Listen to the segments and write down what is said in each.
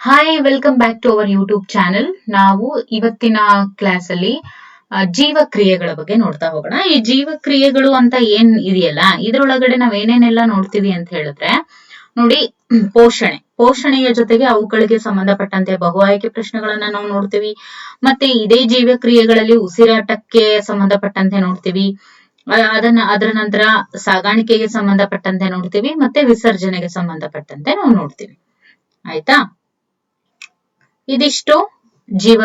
Hi welcome back to our YouTube channel. ನಾವು ಇವತ್ತಿನ class ಅಲ್ಲಿ ಜೀವಕ್ರಿಯೆಗಳ ಬಗ್ಗೆ ನೋಡ್ತಾ ಹೋಗೋಣ. ಈ ಜೀವಕ್ರಿಯೆಗಳು ಅಂತ ಏನ್ ಇದೆಯಲ್ಲ, ಇದ್ರೊಳಗಡೆ ನಾವ್ ಏನೇನೆಲ್ಲ ನೋಡ್ತೀವಿ ಅಂತ ಹೇಳಿದ್ರೆ ನೋಡಿ, ಪೋಷಣೆಯ ಜೊತೆಗೆ ಅವುಗಳಿಗೆ ಸಂಬಂಧಪಟ್ಟಂತೆ ಬಹು ಆಯ್ಕೆ ಪ್ರಶ್ನೆಗಳನ್ನ ನಾವು ನೋಡ್ತೀವಿ. ಮತ್ತೆ ಇದೇ ಜೀವಕ್ರಿಯೆಗಳಲ್ಲಿ ಉಸಿರಾಟಕ್ಕೆ ಸಂಬಂಧಪಟ್ಟಂತೆ ನೋಡ್ತೀವಿ. ಅದರ ನಂತರ ಸಾಗಾಣಿಕೆಗೆ ಸಂಬಂಧಪಟ್ಟಂತೆ ನೋಡ್ತೀವಿ, ಮತ್ತೆ ವಿಸರ್ಜನೆಗೆ ಸಂಬಂಧಪಟ್ಟಂತೆ ನಾವು ನೋಡ್ತೀವಿ. ಆಯ್ತಾ? ಇದಿಷ್ಟು ಜೀವ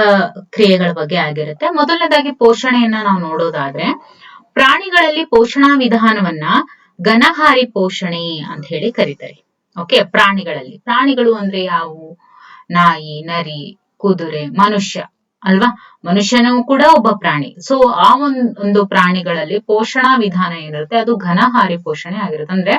ಕ್ರಿಯೆಗಳ ಬಗ್ಗೆ ಆಗಿರುತ್ತೆ. ಮೊದಲನೇದಾಗಿ ಪೋಷಣೆಯನ್ನ ನಾವು ನೋಡೋದಾದ್ರೆ, ಪ್ರಾಣಿಗಳಲ್ಲಿ ಪೋಷಣಾ ವಿಧಾನವನ್ನ ಘನಹಾರಿ ಪೋಷಣೆ ಅಂತ ಹೇಳಿ ಕರೀತಾರೆ. ಓಕೆ, ಪ್ರಾಣಿಗಳು ಅಂದ್ರೆ ಯಾವುವು? ನಾಯಿ, ನರಿ, ಕುದುರೆ, ಮನುಷ್ಯ ಅಲ್ವಾ? ಮನುಷ್ಯನೂ ಕೂಡ ಒಬ್ಬ ಪ್ರಾಣಿ. ಸೊ ಆ ಒಂದು ಪ್ರಾಣಿಗಳಲ್ಲಿ ಪೋಷಣಾ ವಿಧಾನ ಏನಿರುತ್ತೆ ಅದು ಘನಹಾರಿ ಪೋಷಣೆ ಆಗಿರುತ್ತೆ, ಅಂದ್ರೆ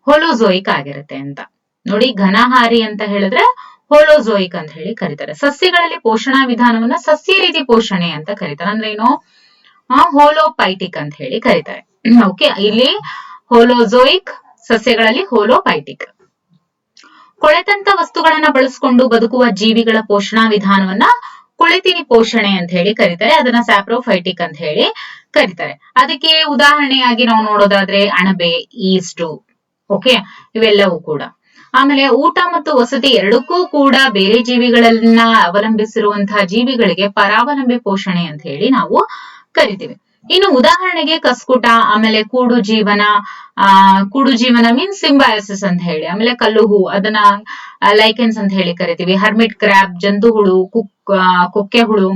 ಹೊಲೋಜೋಯಿಕ್ ಆಗಿರುತ್ತೆ ಅಂತ ನೋಡಿ. ಘನಹಾರಿ ಅಂತ ಹೇಳಿದ್ರೆ ಹೋಲೋಜೋಯಿಕ್ ಅಂತ ಹೇಳಿ ಕರೀತಾರೆ. ಸಸ್ಯಗಳಲ್ಲಿ ಪೋಷಣಾ ವಿಧಾನವನ್ನ ಸಸ್ಯ ರೀತಿ ಪೋಷಣೆ ಅಂತ ಕರೀತಾರೆ. ಅಂದ್ರೆ ಏನು? ಹೋಲೋಪೈಟಿಕ್ ಅಂತ ಹೇಳಿ ಕರೀತಾರೆ. ಓಕೆ, ಇಲ್ಲಿ ಹೋಲೋಜೋಯಿಕ್, ಸಸ್ಯಗಳಲ್ಲಿ ಹೋಲೋಪೈಟಿಕ್. ಕೊಳೆತಂತ ವಸ್ತುಗಳನ್ನ ಬಳಸಿಕೊಂಡು ಬದುಕುವ ಜೀವಿಗಳ ಪೋಷಣಾ ವಿಧಾನವನ್ನ ಕೊಳೆತಿನಿ ಪೋಷಣೆ ಅಂತ ಹೇಳಿ ಕರೀತಾರೆ. ಅದನ್ನ ಸ್ಯಾಪ್ರೋಫೈಟಿಕ್ ಅಂತ ಹೇಳಿ ಕರೀತಾರೆ. ಅದಕ್ಕೆ ಉದಾಹರಣೆಯಾಗಿ ನಾವು ನೋಡೋದಾದ್ರೆ ಅಣಬೆ, ಈಸ್ಟು, ಓಕೆ, ಇವೆಲ್ಲವೂ ಕೂಡ. ಆಮೇಲೆ ಊಟ ಮತ್ತು ವಸತಿ ಎರಡಕ್ಕೂ ಕೂಡ ಬೇರೆ ಜೀವಿಗಳನ್ನ ಅವಲಂಬಿಸಿರುವಂತಹ ಜೀವಿಗಳಿಗೆ ಪರಾವಲಂಬಿ ಪೋಷಣೆ ಅಂತ ಹೇಳಿ ನಾವು ಕರಿತೀವಿ. ಇನ್ನು ಉದಾಹರಣೆಗೆ ಕಸ್ಕುಟ, ಆಮೇಲೆ ಕೂಡು ಜೀವನ ಮೀನ್ಸ್ ಸಿಂಬಯಾಸಿಸ್ ಅಂತ ಹೇಳಿ. ಆಮೇಲೆ ಕಲ್ಲುಹೂ, ಅದನ್ನ ಲೈಕೆನ್ಸ್ ಅಂತ ಹೇಳಿ ಕರಿತೀವಿ. ಹರ್ಮಿಟ್ ಕ್ರ್ಯಾಬ್, ಜಂತುಹುಳು, ಕೊಕ್ಕೆ ಹುಳು,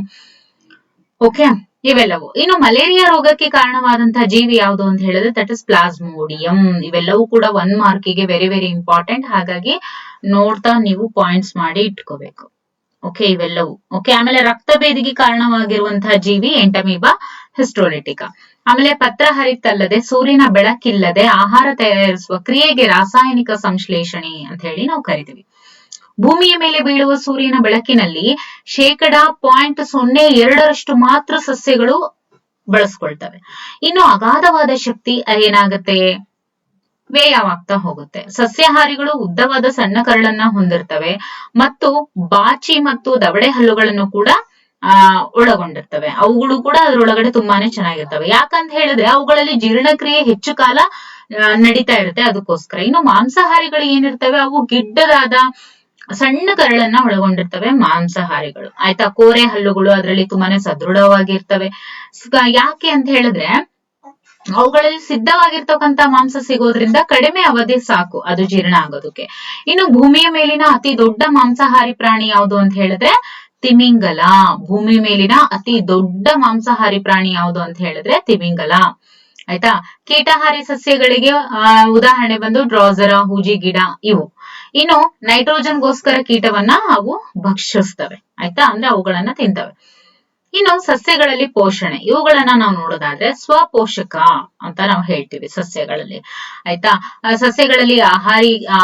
ಓಕೆ, ಇವೆಲ್ಲವೂ. ಇನ್ನು ಮಲೇರಿಯಾ ರೋಗಕ್ಕೆ ಕಾರಣವಾದಂತಹ ಜೀವಿ ಯಾವುದು ಅಂತ ಹೇಳಿದ್ರೆ ದಟ್ ಇಸ್ ಪ್ಲಾಸ್ಮೋಡಿಯಂ. ಇವೆಲ್ಲವೂ ಕೂಡ 1 ಮಾರ್ಕಿಗೆ ವೆರಿ ವೆರಿ ಇಂಪಾರ್ಟೆಂಟ್. ಹಾಗಾಗಿ ನೋಡ್ತಾ ನೀವು ಪಾಯಿಂಟ್ಸ್ ಮಾಡಿ ಇಟ್ಕೋಬೇಕು. ಓಕೆ, ಇವೆಲ್ಲವೂ ಓಕೆ. ಆಮೇಲೆ ರಕ್ತ ಭೇದಿಗೆ ಕಾರಣವಾಗಿರುವಂತಹ ಜೀವಿ ಎಂಟಮೀಬಾ ಹಿಸ್ಟೋಲಿಟಿಕಾ. ಆಮೇಲೆ ಪತ್ರ ಹರಿತಲ್ಲದೆ, ಸೂರ್ಯನ ಬೆಳಕಿಲ್ಲದೆ ಆಹಾರ ತಯಾರಿಸುವ ಕ್ರಿಯೆಗೆ ರಾಸಾಯನಿಕ ಸಂಶ್ಲೇಷಣೆ ಅಂತ ಹೇಳಿ ನಾವು ಕರಿತೀವಿ. ಭೂಮಿಯ ಮೇಲೆ ಬೀಳುವ ಸೂರ್ಯನ ಬೆಳಕಿನಲ್ಲಿ 0.02% ಮಾತ್ರ ಸಸ್ಯಗಳು ಬಳಸ್ಕೊಳ್ತವೆ. ಇನ್ನು ಅಗಾಧವಾದ ಶಕ್ತಿ ಏನಾಗುತ್ತೆ? ವ್ಯಯವಾಗ್ತಾ ಹೋಗುತ್ತೆ. ಸಸ್ಯಾಹಾರಿಗಳು ಉದ್ದವಾದ ಸಣ್ಣ ಕರಳನ್ನ ಹೊಂದಿರ್ತವೆ ಮತ್ತು ಬಾಚಿ ಮತ್ತು ದವಡೆ ಹಲ್ಲುಗಳನ್ನು ಕೂಡ ಒಳಗೊಂಡಿರ್ತವೆ. ಅವುಗಳು ಕೂಡ ಅದರೊಳಗಡೆ ತುಂಬಾನೇ ಚೆನ್ನಾಗಿರ್ತವೆ. ಯಾಕಂತ ಹೇಳಿದ್ರೆ ಅವುಗಳಲ್ಲಿ ಜೀರ್ಣಕ್ರಿಯೆ ಹೆಚ್ಚು ಕಾಲ ನಡೀತಾ ಇರುತ್ತೆ, ಅದಕ್ಕೋಸ್ಕರ. ಇನ್ನು ಮಾಂಸಾಹಾರಿಗಳು ಏನಿರ್ತವೆ ಅವು ಗಿಡ್ಡದಾದ ಸಣ್ಣ ಕರಳನ್ನ ಒಳಗೊಂಡಿರ್ತವೆ ಮಾಂಸಾಹಾರಿಗಳು. ಆಯ್ತಾ? ಕೋರೆ ಹಲ್ಲುಗಳು ಅದರಲ್ಲಿ ತುಂಬಾನೇ ಸದೃಢವಾಗಿರ್ತವೆ. ಯಾಕೆ ಅಂತ ಹೇಳಿದ್ರೆ ಅವುಗಳಲ್ಲಿ ಸಿದ್ಧವಾಗಿರ್ತಕ್ಕಂತ ಮಾಂಸ ಸಿಗೋದ್ರಿಂದ ಕಡಿಮೆ ಅವಧಿ ಸಾಕು ಅದು ಜೀರ್ಣ ಆಗೋದಕ್ಕೆ. ಇನ್ನು ಭೂಮಿಯ ಮೇಲಿನ ಅತಿ ದೊಡ್ಡ ಮಾಂಸಾಹಾರಿ ಪ್ರಾಣಿ ಯಾವುದು ಅಂತ ಹೇಳಿದ್ರೆ ತಿಮಿಂಗಲ. ಭೂಮಿ ಮೇಲಿನ ಅತಿ ದೊಡ್ಡ ಮಾಂಸಾಹಾರಿ ಪ್ರಾಣಿ ಯಾವುದು ಅಂತ ಹೇಳಿದ್ರೆ ತಿಮಿಂಗಲ. ಆಯ್ತಾ? ಕೀಟಹಾರಿ ಸಸ್ಯಗಳಿಗೆ ಉದಾಹರಣೆ ಬಂದು ಡ್ರಾಸರ, ಹೂಜಿ ಗಿಡ, ಇವು. ಇನ್ನು ನೈಟ್ರೋಜನ್ಗೋಸ್ಕರ ಕೀಟವನ್ನ ಅವು ಭಕ್ಷಿಸ್ತವೆ. ಆಯ್ತಾ? ಅಂದ್ರೆ ಅವುಗಳನ್ನ ತಿಂತವೆ. ಇನ್ನು ಸಸ್ಯಗಳಲ್ಲಿ ಪೋಷಣೆ, ಇವುಗಳನ್ನ ನಾವು ನೋಡೋದಾದ್ರೆ ಸ್ವಪೋಷಕ ಅಂತ ನಾವು ಹೇಳ್ತೀವಿ ಸಸ್ಯಗಳಲ್ಲಿ. ಆಯ್ತಾ? ಸಸ್ಯಗಳಲ್ಲಿ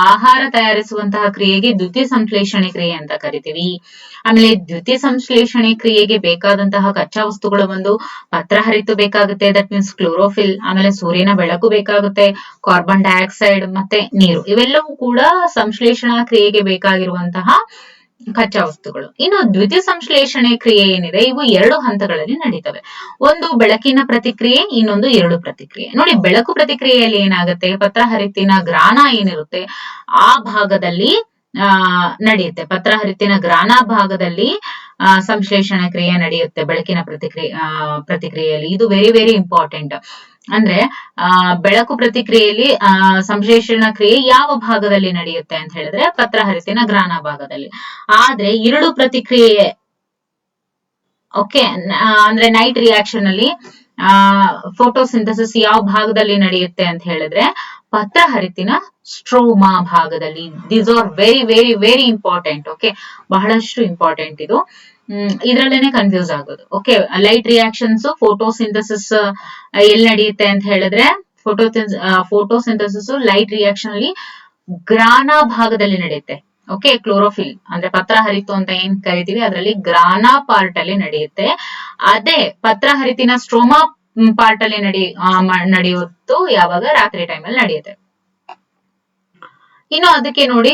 ಆಹಾರ ತಯಾರಿಸುವಂತಹ ಕ್ರಿಯೆಗೆ ದ್ಯುತಿ ಸಂಶ್ಲೇಷಣೆ ಕ್ರಿಯೆ ಅಂತ ಕರಿತೀವಿ. ಆಮೇಲೆ ದ್ಯುತಿ ಸಂಶ್ಲೇಷಣೆ ಕ್ರಿಯೆಗೆ ಬೇಕಾದಂತಹ ಕಚ್ಚಾ ವಸ್ತುಗಳು ಒಂದು ಪತ್ರಹರಿತು ಬೇಕಾಗುತ್ತೆ, ದಟ್ ಮೀನ್ಸ್ ಕ್ಲೋರೋಫಿಲ್. ಆಮೇಲೆ ಸೂರ್ಯನ ಬೆಳಕು ಬೇಕಾಗುತ್ತೆ, ಕಾರ್ಬನ್ ಡೈಆಕ್ಸೈಡ್ ಮತ್ತೆ ನೀರು. ಇವೆಲ್ಲವೂ ಕೂಡ ಸಂಶ್ಲೇಷಣಾ ಕ್ರಿಯೆಗೆ ಬೇಕಾಗಿರುವಂತಹ ಕಚ್ಚಾ ವಸ್ತುಗಳು. ಇನ್ನು ದ್ಯುತಿ ಸಂಶ್ಲೇಷಣೆ ಕ್ರಿಯೆ ಏನಿದೆ ಇವು 2 ಹಂತಗಳಲ್ಲಿ ನಡೀತವೆ. ಒಂದು ಬೆಳಕಿನ ಪ್ರತಿಕ್ರಿಯೆ, ಇನ್ನೊಂದು ಎರಡು ಪ್ರತಿಕ್ರಿಯೆ. ನೋಡಿ, ಬೆಳಕು ಪ್ರತಿಕ್ರಿಯೆಯಲ್ಲಿ ಏನಾಗುತ್ತೆ? ಪತ್ರಹರಿತಿನ ಗ್ರಾನ ಏನಿರುತ್ತೆ ಆ ಭಾಗದಲ್ಲಿ ನಡೆಯುತ್ತೆ. ಪತ್ರಹರಿತಿನ ಗ್ರಾನ ಭಾಗದಲ್ಲಿ ಸಂಶ್ಲೇಷಣೆ ಕ್ರಿಯೆ ನಡೆಯುತ್ತೆ ಬೆಳಕಿನ ಪ್ರತಿಕ್ರಿಯೆಯಲ್ಲಿ. ಇದು ವೆರಿ ವೆರಿ ಇಂಪಾರ್ಟೆಂಟ್. ಅಂದ್ರೆ ಬೆಳಕು ಪ್ರತಿಕ್ರಿಯೆಯಲ್ಲಿ ಸಂಶ್ಲೇಷಣಾ ಕ್ರಿಯೆ ಯಾವ ಭಾಗದಲ್ಲಿ ನಡೆಯುತ್ತೆ ಅಂತ ಹೇಳಿದ್ರೆ ಪತ್ರಹರಿತಿನ ಗ್ರಾನ ಭಾಗದಲ್ಲಿ. ಆದ್ರೆ ಇರಡು ಪ್ರತಿಕ್ರಿಯೆ, ಓಕೆ, ಅಂದ್ರೆ ನೈಟ್ ರಿಯಾಕ್ಷನ್ ಅಲ್ಲಿ ಫೋಟೋಸಿಂಥಸಿಸ್ ಯಾವ ಭಾಗದಲ್ಲಿ ನಡೆಯುತ್ತೆ ಅಂತ ಹೇಳಿದ್ರೆ ಪತ್ರಹರಿತಿನ ಸ್ಟ್ರೋಮಾ ಭಾಗದಲ್ಲಿ. These are very very very important. Okay, ಬಹಳಷ್ಟು ಇಂಪಾರ್ಟೆಂಟ್ ಇದು. ಇದ್ರಲ್ಲೇನೆ ಕನ್ಫ್ಯೂಸ್ ಆಗೋದು. ಓಕೆ, ಲೈಟ್ ರಿಯಾಕ್ಷನ್ಸ್ ಫೋಟೋಸಿಂಥಸಿಸ್ ಎಲ್ಲಿ ನಡೆಯುತ್ತೆ ಅಂತ ಹೇಳಿದ್ರೆ ಫೋಟೋಸಿಂಥಸಿಸ್ ಲೈಟ್ ರಿಯಾಕ್ಷನ್ ಅಲ್ಲಿ ಗ್ರಾನ ಭಾಗದಲ್ಲಿ ನಡೆಯುತ್ತೆ. ಓಕೆ, ಕ್ಲೋರೋಫಿಲ್ ಅಂದ್ರೆ ಪತ್ರಹರಿತು ಅಂತ ಏನ್ ಕರಿತೀವಿ ಅದರಲ್ಲಿ ಗ್ರಾನ ಪಾರ್ಟ್ ಅಲ್ಲಿ ನಡೆಯುತ್ತೆ. ಅದೇ ಪತ್ರಹರಿತಿನ ಸ್ಟ್ರೋಮಾ ಪಾರ್ಟ್ ಅಲ್ಲಿ ನಡೆಯುವುದು ಯಾವಾಗ? ರಾತ್ರಿ ಟೈಮ್ ಅಲ್ಲಿ ನಡೆಯುತ್ತೆ. ಇನ್ನು ಅದಕ್ಕೆ ನೋಡಿ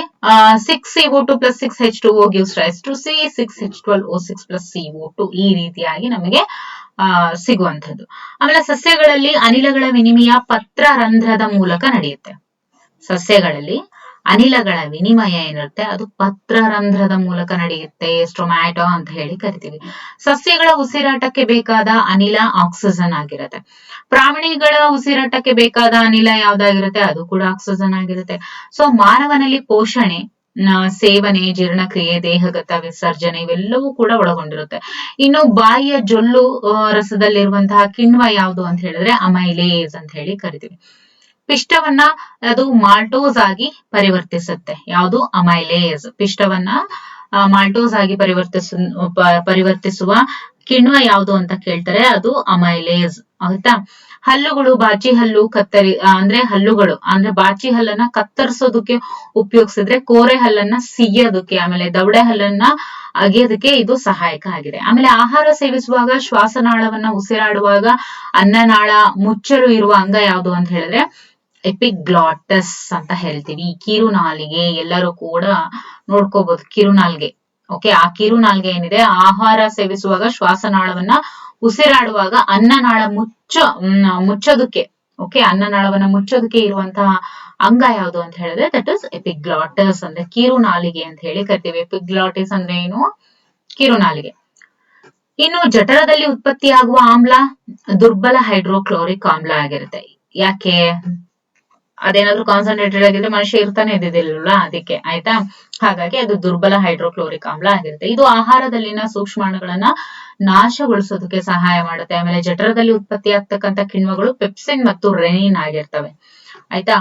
6CO2 plus 6H2O gives rise to C6H12O6 plus CO2 ಈ ರೀತಿಯಾಗಿ ನಮಗೆ ಸಿಗುವಂಥದ್ದು. ಆಮೇಲೆ ಸಸ್ಯಗಳಲ್ಲಿ ಅನಿಲಗಳ ವಿನಿಮಯ ಪತ್ರರಂಧ್ರದ ಮೂಲಕ ನಡೆಯುತ್ತೆ. ಸಸ್ಯಗಳಲ್ಲಿ ಅನಿಲಗಳ ವಿನಿಮಯ ಏನಿರುತ್ತೆ ಅದು ಪತ್ರರಂಧ್ರದ ಮೂಲಕ ನಡೆಯುತ್ತೆ, ಸ್ಟೊಮ್ಯಾಟೊ ಅಂತ ಹೇಳಿ ಕರಿತೀವಿ. ಸಸ್ಯಗಳ ಉಸಿರಾಟಕ್ಕೆ ಬೇಕಾದ ಅನಿಲ ಆಕ್ಸಿಜನ್ ಆಗಿರುತ್ತೆ. ಪ್ರಾಣಿಗಳ ಉಸಿರಾಟಕ್ಕೆ ಬೇಕಾದ ಅನಿಲ ಯಾವ್ದಾಗಿರುತ್ತೆ ಅದು ಕೂಡ ಆಕ್ಸಿಜನ್ ಆಗಿರುತ್ತೆ. ಸೊ ಮಾನವನಲ್ಲಿ ಪೋಷಣೆ, ಸೇವನೆ, ಜೀರ್ಣಕ್ರಿಯೆ, ದೇಹಗತ ವಿಸರ್ಜನೆ ಇವೆಲ್ಲವೂ ಕೂಡ ಒಳಗೊಂಡಿರುತ್ತೆ. ಇನ್ನು ಬಾಯಿಯ ಜೊಲ್ಲು ರಸದಲ್ಲಿರುವಂತಹ ಕಿಣ್ವ ಯಾವುದು ಅಂತ ಹೇಳಿದ್ರೆ ಅಮೈಲೇಸ್ ಅಂತ ಹೇಳಿ ಕರಿತೀವಿ. ಪಿಷ್ಟವನ್ನ ಅದು ಮಾಲ್ಟೋಸ್ ಆಗಿ ಪರಿವರ್ತಿಸುತ್ತೆ. ಯಾವುದು? ಅಮೈಲೇಸ್. ಪಿಷ್ಟವನ್ನ ಮಾಲ್ಟೋಸ್ ಆಗಿ ಪರಿವರ್ತಿಸುವ ಕಿಣ್ವ ಯಾವುದು ಅಂತ ಕೇಳ್ತಾರೆ, ಅದು ಅಮೈಲೇಸ್. ಆಯ್ತಾ? ಹಲ್ಲುಗಳು, ಬಾಚಿ ಹಲ್ಲು ಹಲ್ಲುಗಳು ಅಂದ್ರೆ ಬಾಚಿ ಹಲ್ಲನ್ನ ಕತ್ತರಿಸೋದಕ್ಕೆ ಉಪಯೋಗಿಸಿದ್ರೆ ಕೋರೆ ಹಲ್ಲನ್ನ ಸಿಗಿಯೋದಕ್ಕೆ, ಆಮೇಲೆ ದವಡೆ ಹಲ್ಲನ್ನ ಅಗಿಯೋದಕ್ಕೆ ಇದು ಸಹಾಯಕ ಆಗಿದೆ. ಆಮೇಲೆ ಆಹಾರ ಸೇವಿಸುವಾಗ, ಶ್ವಾಸನಾಳವನ್ನ ಉಸಿರಾಡುವಾಗ ಅನ್ನನಾಳ ಮುಚ್ಚಲು ಇರುವ ಅಂಗ ಯಾವುದು ಅಂತ ಹೇಳಿದ್ರೆ ಎಪಿಗ್ಲಾಟಸ್ ಅಂತ ಹೇಳ್ತೀವಿ. ಕಿರುನಾಲಿಗೆ ಎಲ್ಲರೂ ಕೂಡ ನೋಡ್ಕೋಬಹುದು, ಕಿರುನಾಲ್ಗೆ. ಓಕೆ, ಆ ಕಿರುನಾಲ್ಗೆ ಏನಿದೆ ಆಹಾರ ಸೇವಿಸುವಾಗ, ಶ್ವಾಸನಾಳವನ್ನ ಉಸಿರಾಡುವಾಗ ಅನ್ನನಾಳ ಮುಚ್ಚೋದಕ್ಕೆ, ಓಕೆ, ಅನ್ನನಾಳವನ್ನ ಮುಚ್ಚೋದಕ್ಕೆ ಇರುವಂತಹ ಅಂಗ ಯಾವುದು ಅಂತ ಹೇಳಿದ್ರೆ ದಟ್ ಇಸ್ ಎಪಿಗ್ಲಾಟಸ್ ಅಂದ್ರೆ ಕಿರುನಾಲಿಗೆ ಅಂತ ಹೇಳಿ ಕರಿತೀವಿ. ಎಪಿಗ್ಲಾಟಿಸ್ ಅಂದ್ರೆ ಏನು? ಕಿರುನಾಲಿಗೆ. ಇನ್ನು ಜಠರದಲ್ಲಿ ಉತ್ಪತ್ತಿಯಾಗುವ ಆಮ್ಲ ದುರ್ಬಲ ಹೈಡ್ರೋಕ್ಲೋರಿಕ್ ಆಮ್ಲ ಆಗಿರುತ್ತೆ. ಯಾಕೆ? ಅದೇನಾದ್ರೂ ಕಾನ್ಸಂಟ್ರೇಟೆಡ್ ಆಗಿದ್ರೆ ಮನುಷ್ಯ ಇರ್ತಾನೆ ಇದ್ದಿದ್ದಿಲ್ಲ, ಅದಕ್ಕೆ. ಆಯ್ತಾ? ಹಾಗಾಗಿ ಅದು ದುರ್ಬಲ ಹೈಡ್ರೋಕ್ಲೋರಿಕ್ ಆಮ್ಲ ಆಗಿರುತ್ತೆ. ಇದು ಆಹಾರದಲ್ಲಿನ ಸೂಕ್ಷ್ಮಾಣುಗಳನ್ನ ನಾಶಗೊಳಿಸೋದಕ್ಕೆ ಸಹಾಯ ಮಾಡುತ್ತೆ. ಆಮೇಲೆ ಜಠರದಲ್ಲಿ ಉತ್ಪತ್ತಿ ಆಗ್ತಕ್ಕಂಥ ಕಿಣ್ವಗಳು ಪೆಪ್ಸಿನ್ ಮತ್ತು ರೆನಿನ್ ಆಗಿರ್ತವೆ. ಆಯ್ತಾ?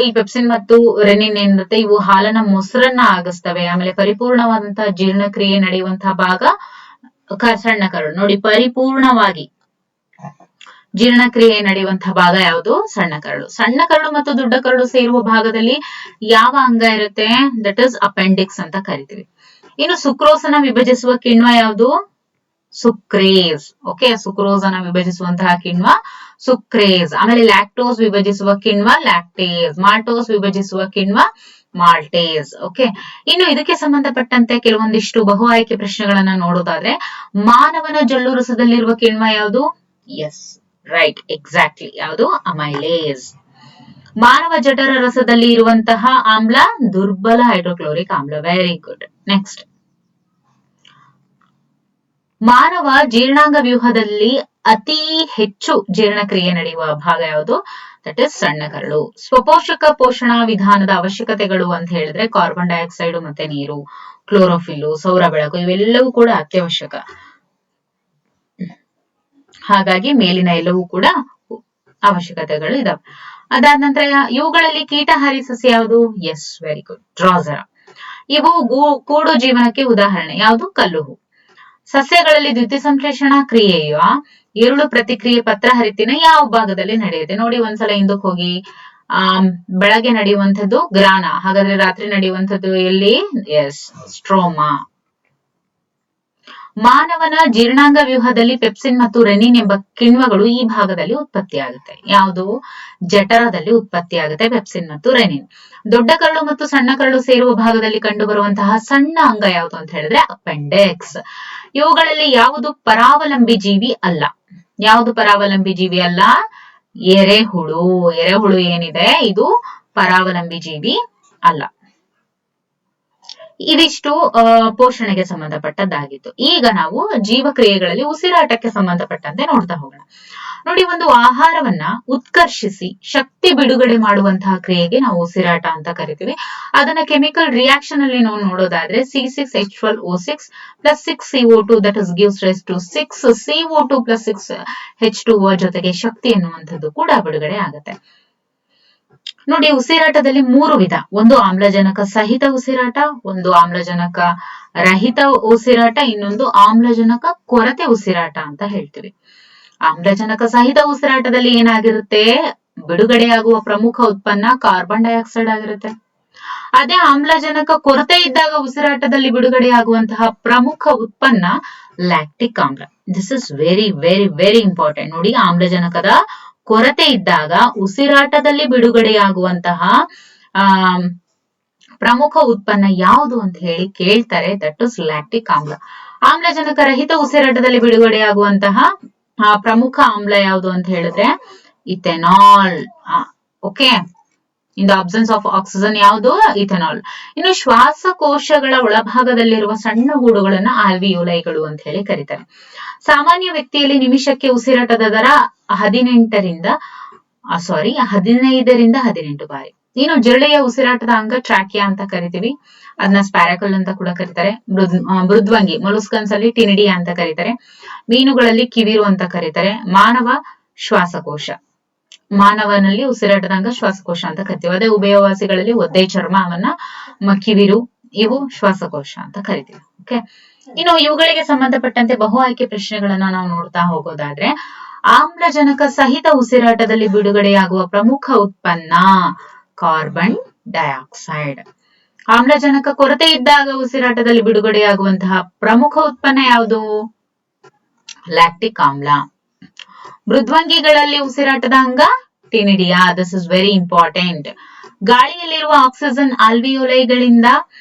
ಈ ಪೆಪ್ಸಿನ್ ಮತ್ತು ರೆನಿನ್ ಏನಿರುತ್ತೆ ಇವು ಹಾಲನ್ನ ಮೊಸರನ್ನ ಆಗಿಸ್ತವೆ. ಆಮೇಲೆ ಪರಿಪೂರ್ಣವಾದಂತಹ ಜೀರ್ಣಕ್ರಿಯೆ ನಡೆಯುವಂತಹ ಭಾಗ ಸಣ್ಣ ಕರಳು. ನೋಡಿ, ಪರಿಪೂರ್ಣವಾಗಿ ಜೀರ್ಣಕ್ರಿಯೆ ನಡೆಯುವಂತಹ ಭಾಗ ಯಾವುದು? ಸಣ್ಣ ಕರಳು. ಸಣ್ಣ ಕರಳು ಮತ್ತು ದೊಡ್ಡ ಕರಳು ಸೇರುವ ಭಾಗದಲ್ಲಿ ಯಾವ ಅಂಗ ಇರುತ್ತೆ? ದಟ್ ಇಸ್ ಅಪೆಂಡಿಕ್ಸ್ ಅಂತ ಕರಿತೀವಿ. ಇನ್ನು ಸುಕ್ರೋಸನ ವಿಭಜಿಸುವ ಕಿಣ್ವ ಯಾವುದು? ಸುಕ್ರೇಸ್. ಓಕೆ, ಸುಕ್ರೋಸನ ವಿಭಜಿಸುವಂತಹ ಕಿಣ್ವ ಸುಕ್ರೇಸ್. ಆಮೇಲೆ ಲ್ಯಾಕ್ಟೋಸ್ ವಿಭಜಿಸುವ ಕಿಣ್ವ ಲ್ಯಾಕ್ಟೇಸ್. ಮಾಲ್ಟೋಸ್ ವಿಭಜಿಸುವ ಕಿಣ್ವ ಮಾಲ್ಟೇಸ್. ಓಕೆ, ಇನ್ನು ಇದಕ್ಕೆ ಸಂಬಂಧಪಟ್ಟಂತೆ ಕೆಲವೊಂದಿಷ್ಟು ಬಹು ಆಯ್ಕೆ ಪ್ರಶ್ನೆಗಳನ್ನ ನೋಡೋದಾದ್ರೆ, ಮಾನವನ ಜೊಲ್ಲು ರಸದಲ್ಲಿರುವ ಕಿಣ್ವ ಯಾವುದು? Yes, right, exactly. ಯಾವುದು? ಅಮೈಲೇಸ್. ಮಾನವ ಜಠರ ರಸದಲ್ಲಿ ಇರುವಂತಹ ಆಮ್ಲ ದುರ್ಬಲ ಹೈಡ್ರೋಕ್ಲೋರಿಕ್ ಆಮ್ಲ. Very good. ನೆಕ್ಸ್ಟ್, ಮಾನವ ಜೀರ್ಣಾಂಗ ವ್ಯೂಹದಲ್ಲಿ ಅತಿ ಹೆಚ್ಚು ಜೀರ್ಣಕ್ರಿಯೆ ನಡೆಯುವ ಭಾಗ ಯಾವುದು? ದಟ್ ಇಸ್ ಸಣ್ಣ ಕರಳು. ಸ್ವಪೋಷಕ ಪೋಷಣಾ ವಿಧಾನದ ಅವಶ್ಯಕತೆಗಳು ಅಂತ ಹೇಳಿದ್ರೆ ಕಾರ್ಬನ್ ಡೈಆಕ್ಸೈಡ್ ಮತ್ತೆ ನೀರು, ಕ್ಲೋರೋಫಿಲ್, ಸೌರ ಬೆಳಕು ಇವೆಲ್ಲವೂ ಕೂಡ ಅತ್ಯವಶ್ಯಕ. ಹಾಗಾಗಿ ಮೇಲಿನ ಎಲ್ಲವೂ ಕೂಡ ಅವಶ್ಯಕತೆಗಳು ಇದಾವೆ. ಅದಾದ ನಂತರ ಇವುಗಳಲ್ಲಿ ಕೀಟಹಾರಿ ಸಸ್ಯ ಯಾವುದು? Yes, very good, drosera. ಇವು ಕೂಡು ಜೀವನಕ್ಕೆ ಉದಾಹರಣೆ. ಯಾವುದು? ಕಲ್ಲುಹೂ. ಸಸ್ಯಗಳಲ್ಲಿ ದ್ಯುತಿ ಸಂಶ್ಲೇಷಣಾ ಕ್ರಿಯೆಯ ಎರಡು ಪ್ರತಿಕ್ರಿಯೆ ಪತ್ರ ಹರಿತಿನ ಯಾವ ಭಾಗದಲ್ಲಿ ನಡೆಯುತ್ತೆ? ನೋಡಿ, ಒಂದ್ಸಲ ಹಿಂದಕ್ಕೆ ಹೋಗಿ. ಬೆಳಗ್ಗೆ ನಡೆಯುವಂಥದ್ದು ಗ್ರಾನ. ಹಾಗಾದ್ರೆ ರಾತ್ರಿ ನಡೆಯುವಂಥದ್ದು ಎಲ್ಲಿ? Yes, stroma. ಮಾನವನ ಜೀರ್ಣಾಂಗ ವ್ಯೂಹದಲ್ಲಿ ಪೆಪ್ಸಿನ್ ಮತ್ತು ರೆನಿನ್ ಎಂಬ ಕಿಣ್ವಗಳು ಈ ಭಾಗದಲ್ಲಿ ಉತ್ಪತ್ತಿಯಾಗುತ್ತೆ. ಯಾವುದು? ಜಠರದಲ್ಲಿ ಉತ್ಪತ್ತಿಯಾಗುತ್ತೆ ಪೆಪ್ಸಿನ್ ಮತ್ತು ರೆನಿನ್. ದೊಡ್ಡ ಕರಳು ಮತ್ತು ಸಣ್ಣ ಕರಳು ಸೇರುವ ಭಾಗದಲ್ಲಿ ಕಂಡು ಬರುವಂತಹ ಸಣ್ಣ ಅಂಗ ಯಾವುದು ಅಂತ ಹೇಳಿದ್ರೆ ಅಪೆಂಡಿಕ್ಸ್. ಇವುಗಳಲ್ಲಿ ಯಾವುದು ಪರಾವಲಂಬಿ ಜೀವಿ ಅಲ್ಲ? ಯಾವುದು ಪರಾವಲಂಬಿ ಜೀವಿ ಅಲ್ಲ? ಎರೆಹುಳು. ಎರೆಹುಳು ಏನಿದೆ ಇದು ಪರಾವಲಂಬಿ ಜೀವಿ ಅಲ್ಲ. ಇದಿಷ್ಟು ಪೋಷಣೆಗೆ ಸಂಬಂಧಪಟ್ಟದ್ದಾಗಿತ್ತು. ಈಗ ನಾವು ಜೀವಕ್ರಿಯೆಗಳಲ್ಲಿ ಉಸಿರಾಟಕ್ಕೆ ಸಂಬಂಧಪಟ್ಟಂತೆ ನೋಡ್ತಾ ಹೋಗೋಣ. ನೋಡಿ, ಒಂದು ಆಹಾರವನ್ನ ಉತ್ಕರ್ಷಿಸಿ ಶಕ್ತಿ ಬಿಡುಗಡೆ ಮಾಡುವಂತಹ ಕ್ರಿಯೆಗೆ ನಾವು ಉಸಿರಾಟ ಅಂತ ಕರಿತೀವಿ. ಅದನ್ನ ಕೆಮಿಕಲ್ ರಿಯಾಕ್ಷನ್ ಅಲ್ಲಿ ನಾವು ನೋಡೋದಾದ್ರೆ C6H12O6 plus 6CO2 that is gives rise to 6CO2 plus 6H2O ಜೊತೆಗೆ ಶಕ್ತಿ ಎನ್ನುವಂಥದ್ದು ಕೂಡ ಬಿಡುಗಡೆ ಆಗುತ್ತೆ. ನೋಡಿ, ಉಸಿರಾಟದಲ್ಲಿ 3 ವಿಧ. ಒಂದು ಆಮ್ಲಜನಕ ಸಹಿತ ಉಸಿರಾಟ, ಒಂದು ಆಮ್ಲಜನಕ ರಹಿತ ಉಸಿರಾಟ, ಇನ್ನೊಂದು ಆಮ್ಲಜನಕ ಕೊರತೆ ಉಸಿರಾಟ ಅಂತ ಹೇಳ್ತೀವಿ. ಆಮ್ಲಜನಕ ಸಹಿತ ಉಸಿರಾಟದಲ್ಲಿ ಏನಾಗಿರುತ್ತೆ? ಬಿಡುಗಡೆಯಾಗುವ ಪ್ರಮುಖ ಉತ್ಪನ್ನ ಕಾರ್ಬನ್ ಡೈಆಕ್ಸೈಡ್ ಆಗಿರುತ್ತೆ. ಅದೇ ಆಮ್ಲಜನಕ ಕೊರತೆ ಇದ್ದಾಗ ಉಸಿರಾಟದಲ್ಲಿ ಬಿಡುಗಡೆಯಾಗುವಂತಹ ಪ್ರಮುಖ ಉತ್ಪನ್ನ ಲ್ಯಾಕ್ಟಿಕ್ ಆಮ್ಲ. This is very very very important. ನೋಡಿ, ಆಮ್ಲಜನಕದ ಕೊರತೆ ಇದ್ದಾಗ ಉಸಿರಾಟದಲ್ಲಿ ಬಿಡುಗಡೆಯಾಗುವಂತಹ ಪ್ರಮುಖ ಉತ್ಪನ್ನ ಯಾವುದು ಅಂತ ಹೇಳಿ ಕೇಳ್ತಾರೆ. ದಟ್ ಇಸ್ ಲ್ಯಾಕ್ಟಿಕ್ ಆಮ್ಲ. ಆಮ್ಲಜನಕ ರಹಿತ ಉಸಿರಾಟದಲ್ಲಿ ಬಿಡುಗಡೆಯಾಗುವಂತಹ ಪ್ರಮುಖ ಆಮ್ಲ ಯಾವುದು ಅಂತ ಹೇಳಿದ್ರೆ ethanol. Okay, in the absence of oxygen ಯಾವುದು? ಇಥೆನಾಲ್. ಇನ್ನು ಶ್ವಾಸಕೋಶಗಳ ಒಳಭಾಗದಲ್ಲಿರುವ ಸಣ್ಣ ಗೂಡುಗಳನ್ನ ಆಲ್ವಿಯೋಲೈಗಳು ಅಂತ ಹೇಳಿ ಕರೀತಾರೆ. ಸಾಮಾನ್ಯ ವ್ಯಕ್ತಿಯಲ್ಲಿ ನಿಮಿಷಕ್ಕೆ ಉಸಿರಾಟದ ದರ 15ರಿಂದ 18 ಬಾರಿ. ಇನ್ನು ಜಿರಳೆಯ ಉಸಿರಾಟದ ಅಂಗ ಟ್ರಾಕಿಯಾ ಅಂತ ಕರಿತೀವಿ, ಅದನ್ನ ಸ್ಪ್ಯಾರಕಲ್ ಅಂತ ಕೂಡ ಕರೀತಾರೆ. ಮೃದ್ವಂಗಿ ಮೊಲುಸ್ಕನ್ಸ್ ಅಲ್ಲಿ ಟಿನಿಡಿಯಾ ಅಂತ ಕರೀತಾರೆ. ಮೀನುಗಳಲ್ಲಿ ಕಿವಿರು ಅಂತ ಕರೀತಾರೆ. ಮಾನವನಲ್ಲಿ ಉಸಿರಾಟದ ಅಂಗ ಶ್ವಾಸಕೋಶ ಅಂತ ಕರಿತೀವಿ. ಅದೇ ಉಭಯವಾಸಿಗಳಲ್ಲಿ ಒದ್ದೆ ಚರ್ಮವನ್ನ ಕಿವಿರು, ಇವು ಶ್ವಾಸಕೋಶ ಅಂತ ಕರಿತೀವಿ. ಓಕೆ, ಇನ್ನು ಇವುಗಳಿಗೆ ಸಂಬಂಧಪಟ್ಟಂತೆ ಬಹು ಆಯ್ಕೆ ಪ್ರಶ್ನೆಗಳನ್ನ ನಾವು ನೋಡ್ತಾ ಹೋಗೋದಾದ್ರೆ, ಆಮ್ಲಜನಕ ಸಹಿತ ಉಸಿರಾಟದಲ್ಲಿ ಬಿಡುಗಡೆಯಾಗುವ ಪ್ರಮುಖ ಉತ್ಪನ್ನ ಕಾರ್ಬನ್ ಡೈಆಕ್ಸೈಡ್. ಆಮ್ಲಜನಕ ಕೊರತೆ ಇದ್ದಾಗ ಉಸಿರಾಟದಲ್ಲಿ ಬಿಡುಗಡೆಯಾಗುವಂತಹ ಪ್ರಮುಖ ಉತ್ಪನ್ನ ಯಾವುದು? ಲ್ಯಾಕ್ಟಿಕ್ ಆಮ್ಲ. ಮೃದ್ವಂಗಿಗಳಲ್ಲಿ ಉಸಿರಾಟದ ಅಂಗ ctenidia. This is very important. ಗಾಳಿಯಲ್ಲಿರುವ ಆಕ್ಸಿಜನ್ ಆಲ್ವಿಯೋಲೈಗಳಿಂದ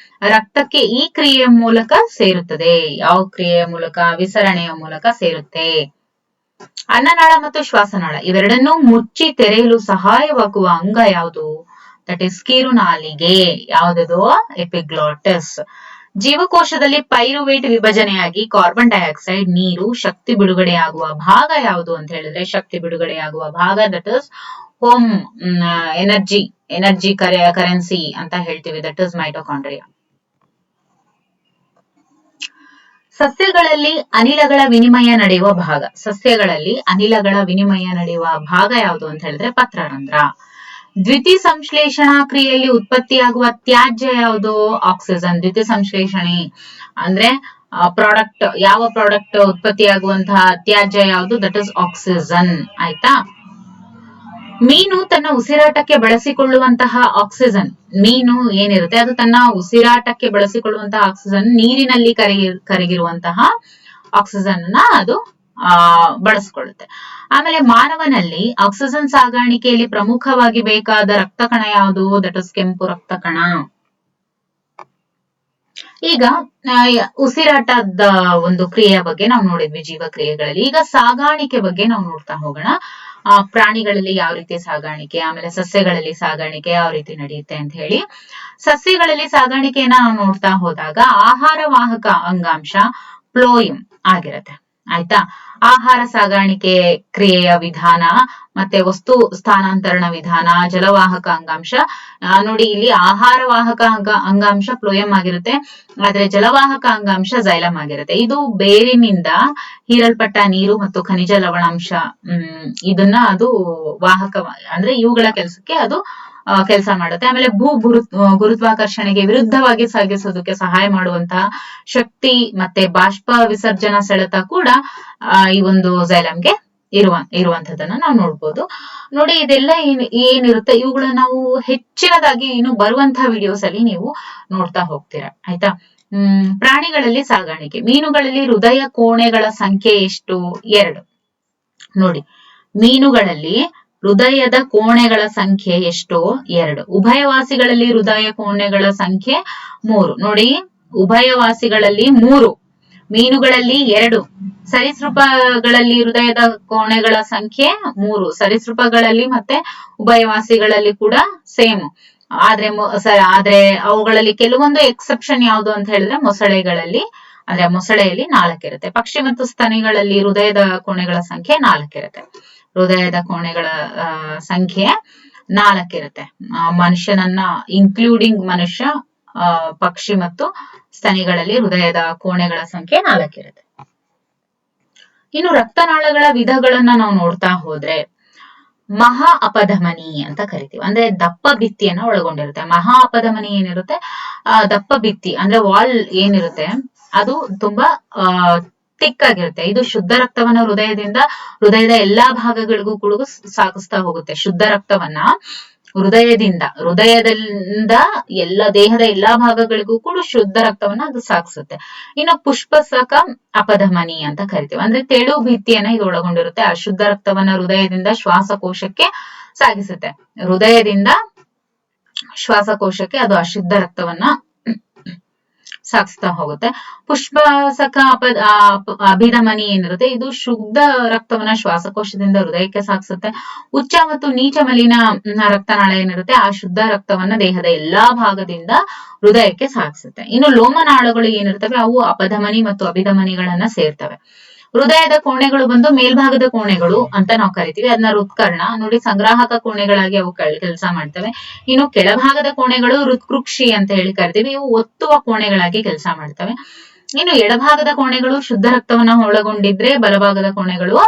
ರಕ್ತಕ್ಕೆ ಈ ಕ್ರಿಯೆಯ ಮೂಲಕ ಸೇರುತ್ತದೆ. ಯಾವ ಕ್ರಿಯೆಯ ಮೂಲಕ? ವಿಸರಣೆಯ ಮೂಲಕ ಸೇರುತ್ತೆ. ಅನ್ನನಾಳ ಮತ್ತು ಶ್ವಾಸನಾಳ ಇವೆರಡನ್ನೂ ಮುಚ್ಚಿ ತೆರೆಯಲು ಸಹಾಯವಾಗುವ ಅಂಗ ಯಾವುದು? ದಟ್ ಇಸ್ ಕಿರುನಾಲಿಗೆ. ಯಾವುದದು? ಎಪಿಗ್ಲಾಟಿಸ್. ಜೀವಕೋಶದಲ್ಲಿ ಪೈರುವೇಟ್ ವಿಭಜನೆಯಾಗಿ ಕಾರ್ಬನ್ ಡೈಆಕ್ಸೈಡ್, ನೀರು, ಶಕ್ತಿ ಬಿಡುಗಡೆಯಾಗುವ ಭಾಗ ಯಾವುದು ಅಂತ ಹೇಳಿದ್ರೆ ಶಕ್ತಿ ಬಿಡುಗಡೆಯಾಗುವ ಭಾಗ that is home energy currency ಅಂತ ಹೇಳ್ತೀವಿ. That is mitochondria. ಸಸ್ಯಗಳಲ್ಲಿ ಅನಿಲಗಳ ವಿನಿಮಯ ನಡೆಯುವ ಭಾಗ ಯಾವುದು ಅಂತ ಹೇಳಿದ್ರೆ ಪತ್ರರಂಧ್ರ. ದ್ವಿತೀಯ ಸಂಶ್ಲೇಷಣಾ ಕ್ರಿಯೆಯಲ್ಲಿ ಉತ್ಪತ್ತಿಯಾಗುವ ತ್ಯಾಜ್ಯ ಯಾವುದು? ಆಕ್ಸಿಜನ್. ದ್ವಿತೀಯ ಸಂಶ್ಲೇಷಣೆ ಅಂದ್ರೆ ಯಾವ ಪ್ರಾಡಕ್ಟ್ ಉತ್ಪತ್ತಿಯಾಗುವಂತಹ ತ್ಯಾಜ್ಯ ಯಾವುದು? That is oxygen. ಆಯ್ತಾ? ಮೀನು ತನ್ನ ಉಸಿರಾಟಕ್ಕೆ ಬಳಸಿಕೊಳ್ಳುವಂತಹ ಆಕ್ಸಿಜನ್, ಮೀನು ಏನಿರುತ್ತೆ ಅದು ತನ್ನ ಉಸಿರಾಟಕ್ಕೆ ಬಳಸಿಕೊಳ್ಳುವಂತಹ ಆಕ್ಸಿಜನ್ ನೀರಿನಲ್ಲಿ ಕರಗಿರುವಂತಹ ಆಕ್ಸಿಜನ್ ಅದು ಬಳಸಿಕೊಳ್ಳುತ್ತೆ. ಆಮೇಲೆ ಮಾನವನಲ್ಲಿ ಆಕ್ಸಿಜನ್ ಸಾಗಾಣಿಕೆಯಲ್ಲಿ ಪ್ರಮುಖವಾಗಿ ಬೇಕಾದ ರಕ್ತ ಕಣ ಯಾವುದು? ದಟ್ ಇಸ್ ಕೆಂಪು ರಕ್ತ ಕಣ. ಈಗ ಉಸಿರಾಟದ ಒಂದು ಕ್ರಿಯೆಯ ಬಗ್ಗೆ ನಾವು ನೋಡಿದ್ವಿ ಜೀವಕ್ರಿಯೆಗಳಲ್ಲಿ. ಈಗ ಸಾಗಾಣಿಕೆ ಬಗ್ಗೆ ನಾವು ನೋಡ್ತಾ ಹೋಗೋಣ. ಪ್ರಾಣಿಗಳಲ್ಲಿ ಯಾವ ರೀತಿ ಸಾಗಾಣಿಕೆ, ಆಮೇಲೆ ಸಸ್ಯಗಳಲ್ಲಿ ಸಾಗಾಣಿಕೆ ಯಾವ ರೀತಿ ನಡೆಯುತ್ತೆ ಅಂತ ಹೇಳಿ. ಸಸ್ಯಗಳಲ್ಲಿ ಸಾಗಾಣಿಕೆಯನ್ನ ನಾವು ನೋಡ್ತಾ ಹೋದಾಗ ಆಹಾರ ವಾಹಕ ಅಂಗಾಂಶ ಫ್ಲೋಯಂ ಆಗಿರುತ್ತೆ. ಆಯ್ತಾ? ಆಹಾರ ಸಾಗಾಣಿಕೆ ಕ್ರಿಯೆಯ ವಿಧಾನ ಮತ್ತೆ ವಸ್ತು ಸ್ಥಾನಾಂತರಣ ವಿಧಾನ, ಜಲವಾಹಕ ಅಂಗಾಂಶ. ನೋಡಿ, ಇಲ್ಲಿ ಆಹಾರ ವಾಹಕ ಅಂಗಾಂಶ ಫ್ಲೋಯಂ ಆಗಿರುತ್ತೆ, ಆದ್ರೆ ಜಲವಾಹಕ ಅಂಗಾಂಶ ಜೈಲಂ ಆಗಿರುತ್ತೆ. ಇದು ಬೇರಿನಿಂದ ಹೀರಲ್ಪಟ್ಟ ನೀರು ಮತ್ತು ಖನಿಜ ಲವಣಾಂಶ ಇದನ್ನ ಅದು ವಾಹಕ ಅಂದ್ರೆ ಇವುಗಳ ಕೆಲಸಕ್ಕೆ ಅದು ಕೆಲಸ ಮಾಡುತ್ತೆ. ಆಮೇಲೆ ಗುರುತ್ವಾಕರ್ಷಣೆಗೆ ವಿರುದ್ಧವಾಗಿ ಸಾಗಿಸೋದಕ್ಕೆ ಸಹಾಯ ಮಾಡುವಂತಹ ಶಕ್ತಿ ಮತ್ತೆ ಬಾಷ್ಪ ವಿಸರ್ಜನಾ ಸೆಳೆತ ಕೂಡ ಈ ಒಂದು ಜೈಲಂಗೆ ಇರುವಂತದನ್ನ ನಾವು ನೋಡ್ಬೋದು. ನೋಡಿ, ಇದೆಲ್ಲ ಏನಿರುತ್ತೆ ಇವುಗಳನ್ನ ನಾವು ಹೆಚ್ಚಿನದಾಗಿ ಇನ್ನು ಬರುವಂತಹ ವಿಡಿಯೋಸ್ ಅಲ್ಲಿ ನೀವು ನೋಡ್ತಾ ಹೋಗ್ತೀರಾ. ಆಯ್ತಾ? ಪ್ರಾಣಿಗಳಲ್ಲಿ ಸಾಗಾಣಿಕೆ. ಮೀನುಗಳಲ್ಲಿ ಹೃದಯ ಕೋಣೆಗಳ ಸಂಖ್ಯೆ ಎಷ್ಟು? 2. ನೋಡಿ, ಮೀನುಗಳಲ್ಲಿ ಹೃದಯದ ಕೋಣೆಗಳ ಸಂಖ್ಯೆ ಎಷ್ಟು? 2. ಉಭಯವಾಸಿಗಳಲ್ಲಿ ಹೃದಯ ಕೋಣೆಗಳ ಸಂಖ್ಯೆ 3. ನೋಡಿ, ಉಭಯವಾಸಿಗಳಲ್ಲಿ 3, ಮೀನುಗಳಲ್ಲಿ 2, ಸರೀಸೃಪಗಳಲ್ಲಿ ಹೃದಯದ ಕೋಣೆಗಳ ಸಂಖ್ಯೆ 3. ಸರೀಸೃಪಗಳಲ್ಲಿ ಮತ್ತೆ ಉಭಯವಾಸಿಗಳಲ್ಲಿ ಕೂಡ ಸೇಮ್. ಆದ್ರೆ ಅವುಗಳಲ್ಲಿ ಕೆಲವೊಂದು ಎಕ್ಸೆಪ್ಷನ್ ಯಾವುದು ಅಂತ ಹೇಳಿದ್ರೆ ಮೊಸಳೆಗಳಲ್ಲಿ, ಅಂದ್ರೆ ಮೊಸಳೆಯಲ್ಲಿ 4 ಇರುತ್ತೆ. ಪಕ್ಷಿ ಮತ್ತು ಸ್ತನಿಗಳಲ್ಲಿ ಹೃದಯದ ಕೋಣೆಗಳ ಸಂಖ್ಯೆ 4 ಇರುತ್ತೆ. ಹೃದಯದ ಕೋಣೆಗಳ ಸಂಖ್ಯೆ 4 ಇರುತ್ತೆ. ಮನುಷ್ಯನನ್ನ ಇನ್ಕ್ಲೂಡಿಂಗ್ ಮನುಷ್ಯ, ಪಕ್ಷಿ ಮತ್ತು ಸ್ತನಿಗಳಲ್ಲಿ ಹೃದಯದ ಕೋಣೆಗಳ ಸಂಖ್ಯೆ 4 ಇರುತ್ತೆ. ಇನ್ನು ರಕ್ತನಾಳಗಳ ವಿಧಗಳನ್ನ ನಾವು ನೋಡ್ತಾ ಹೋದ್ರೆ ಮಹಾ ಅಪಧಮನಿ ಅಂತ ಕರಿತೀವಿ. ಅಂದ್ರೆ ದಪ್ಪ ಭಿತ್ತಿಯನ್ನ ಒಳಗೊಂಡಿರುತ್ತೆ. ಮಹಾ ಅಪಧಮನಿ ಏನಿರುತ್ತೆ, ದಪ್ಪ ಭಿತ್ತಿ ಅಂದ್ರೆ ವಾಲ್ ಏನಿರುತ್ತೆ ಅದು ತುಂಬಾ ಥಿಕ್ ಆಗಿರುತ್ತೆ. ಇದು ಶುದ್ಧ ರಕ್ತವನ್ನ ಹೃದಯದ ಎಲ್ಲಾ ಭಾಗಗಳಿಗೂ ಕೂಡ ಸಾಗಿಸ್ತಾ ಹೋಗುತ್ತೆ. ಶುದ್ಧ ರಕ್ತವನ್ನ ಹೃದಯದಿಂದ ದೇಹದ ಎಲ್ಲಾ ಭಾಗಗಳಿಗೂ ಕೂಡ ಶುದ್ಧ ರಕ್ತವನ್ನ ಅದು ಸಾಗಿಸುತ್ತೆ. ಇನ್ನು ಪುಷ್ಪಸಕ ಅಪಧಮನಿ ಅಂತ ಕರಿತೀವಿ. ಅಂದ್ರೆ ತೆಳು ಭಿತ್ತಿಯನ್ನ ಇದು ಒಳಗೊಂಡಿರುತ್ತೆ. ಅಶುದ್ಧ ರಕ್ತವನ್ನ ಹೃದಯದಿಂದ ಶ್ವಾಸಕೋಶಕ್ಕೆ ಸಾಗಿಸುತ್ತೆ. ಹೃದಯದಿಂದ ಶ್ವಾಸಕೋಶಕ್ಕೆ ಅದು ಅಶುದ್ಧ ರಕ್ತವನ್ನ ಸಾಗಿಸ್ತಾ ಹೋಗುತ್ತೆ. ಪುಷ್ಪಸಕ ಅಭಿಧಮನಿ ಏನಿರುತ್ತೆ ಇದು ಶುದ್ಧ ರಕ್ತವನ್ನ ಶ್ವಾಸಕೋಶದಿಂದ ಹೃದಯಕ್ಕೆ ಸಾಗಿಸುತ್ತೆ. ಉಚ್ಚ ಮತ್ತು ನೀಚ ಮಲಿನ ರಕ್ತನಾಳ ಏನಿರುತ್ತೆ ಆ ಶುದ್ಧ ರಕ್ತವನ್ನ ದೇಹದ ಎಲ್ಲಾ ಭಾಗದಿಂದ ಹೃದಯಕ್ಕೆ ಸಾಗಿಸುತ್ತೆ. ಇನ್ನು ಲೋಮನಾಳಗಳು ಏನಿರ್ತವೆ ಅವು ಅಪಧಮನಿ ಮತ್ತು ಅಭಿಧಮನಿಗಳನ್ನ ಸೇರ್ತವೆ. ಹೃದಯದ ಕೋಣೆಗಳು ಬಂದು ಮೇಲ್ಭಾಗದ ಕೋಣೆಗಳು ಅಂತ ನಾವು ಕರಿತೀವಿ, ಅದನ್ನ ಹೃತ್ಕರ್ಣ ನೋಡಿ, ಸಂಗ್ರಾಹಕ ಕೋಣೆಗಳಾಗಿ ಅವು ಕೆಲಸ ಮಾಡ್ತವೆ. ಇನ್ನು ಕೆಳಭಾಗದ ಕೋಣೆಗಳು ಹೃತ್ಕೃಕ್ಷಿ ಅಂತ ಹೇಳಿ ಕರಿತೀವಿ, ಇವು ಒತ್ತುವ ಕೋಣೆಗಳಾಗಿ ಕೆಲಸ ಮಾಡ್ತವೆ. ಇನ್ನು ಎಡಭಾಗದ ಕೋಣೆಗಳು ಶುದ್ಧ ರಕ್ತವನ್ನ ಒಳಗೊಂಡಿದ್ರೆ ಬಲಭಾಗದ ಕೋಣೆಗಳು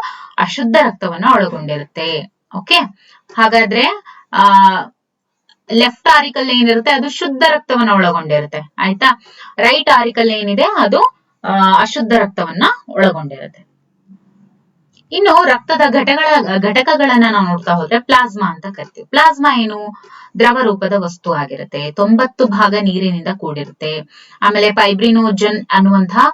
ಅಶುದ್ಧ ರಕ್ತವನ್ನ ಒಳಗೊಂಡಿರುತ್ತೆ. ಓಕೆ, ಹಾಗಾದ್ರೆ ಲೆಫ್ಟ್ ಆರಿಕಲ್ ಏನಿರುತ್ತೆ ಅದು ಶುದ್ಧ ರಕ್ತವನ್ನ ಒಳಗೊಂಡಿರುತ್ತೆ, ಆಯ್ತಾ. ರೈಟ್ ಆರಿಕಲ್ ಏನಿದೆ ಅದು ಅಶುದ್ಧ ರಕ್ತವನ್ನ ಒಳಗೊಂಡಿರುತ್ತೆ. ಇನ್ನು ರಕ್ತದ ಘಟಕಗಳನ್ನ ನಾವು ನೋಡ್ತಾ ಹೋದ್ರೆ ಪ್ಲಾಸ್ಮಾ ಅಂತ ಕರಿತೀವಿ. ಪ್ಲಾಸ್ಮಾ ಏನು? ದ್ರವ ರೂಪದ ವಸ್ತು ಆಗಿರುತ್ತೆ. 90 ಭಾಗ ನೀರಿನಿಂದ ಕೂಡಿರುತ್ತೆ. ಆಮೇಲೆ ಫೈಬ್ರಿನೋಜನ್ ಅನ್ನುವಂತಹ